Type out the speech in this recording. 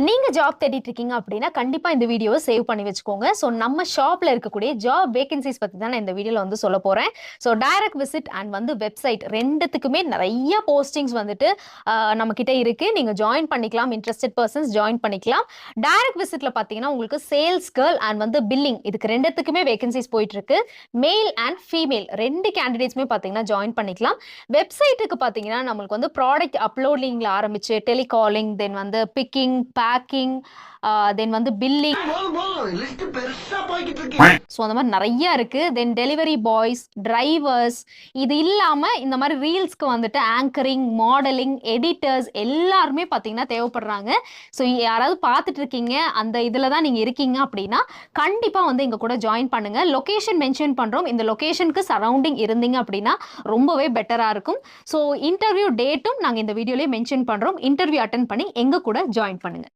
நீங்க ஜாப் தேடிட்டு இருக்கீங்க அப்படின்னா கண்டிப்பா இந்த வீடியோவை சேவ் பண்ணி வச்சுக்கோங்க. ஸோ நம்ம ஷாப்ல இருக்கக்கூடிய ஜாப் வேகன்சிஸ் பத்தி தான் நான் இந்த வீடியோல வந்து சொல்ல போறேன். ஸோ டைரக்ட் விசிட் அண்ட் வந்து வெப்சைட் 2த்துக்குமே நிறைய போஸ்டிங்ஸ் வந்துட்டு நம்ம கிட்ட இருக்கு. நீங்க ஜாயின் பண்ணிக்கலாம். இன்ட்ரெஸ்டட் பர்சன்ஸ் ஜாயின் பண்ணிக்கலாம். டைரக்ட் விசிட்ல பாத்தீங்கன்னா உங்களுக்கு சேல்ஸ் கேர்ள் அண்ட் வந்து பில்லிங் இதுக்கு 2த்துக்குமே வேகன்சிஸ் போயிட்டு இருக்கு. மேல் அண்ட் ஃபீமேல் 2 கேண்டிடேட்ஸ்மே பாத்தீங்கன்னா ஜாயின் பண்ணிக்கலாம். வெப்சைட்டுக்கு பாத்தீங்கன்னா நம்மளுக்கு வந்து ப்ராடக்ட் அப்லோடிங்ல ஆரம்பிச்சு டெலிகாலிங் தென் வந்து பிக்கிங் பேக்கிங் தென் வந்து பில்லிங் ஸோ அந்த மாதிரி நிறைய இருக்கு. தென் டெலிவரி பாய்ஸ் டிரைவர்ஸ் இது இல்லாம இந்த மாதிரி ரீல்ஸ்க்கு வந்துட்டு ஆங்கரிங் மாடலிங் எடிட்டர்ஸ் எல்லாருமே பார்த்தீங்கன்னா தேவைப்படுறாங்க. ஸோ யாராவது பார்த்துட்டு இருக்கீங்க அந்த இதில் தான் நீங்கள் இருக்கீங்க அப்படின்னா கண்டிப்பாக வந்து எங்கள் கூட ஜாயின் பண்ணுங்க. லொகேஷன் மென்ஷன் பண்ணுறோம். இந்த லொகேஷனுக்கு சரௌண்டிங் இருந்தீங்க அப்படின்னா ரொம்பவே பெட்டராக இருக்கும். ஸோ இன்டர்வியூ டேட்டும் நாங்கள் இந்த வீடியோலேயே மென்ஷன் பண்ணுறோம். இன்டர்வியூ அட்டன் பண்ணி எங்கள் கூட ஜாயின் பண்ணுங்க.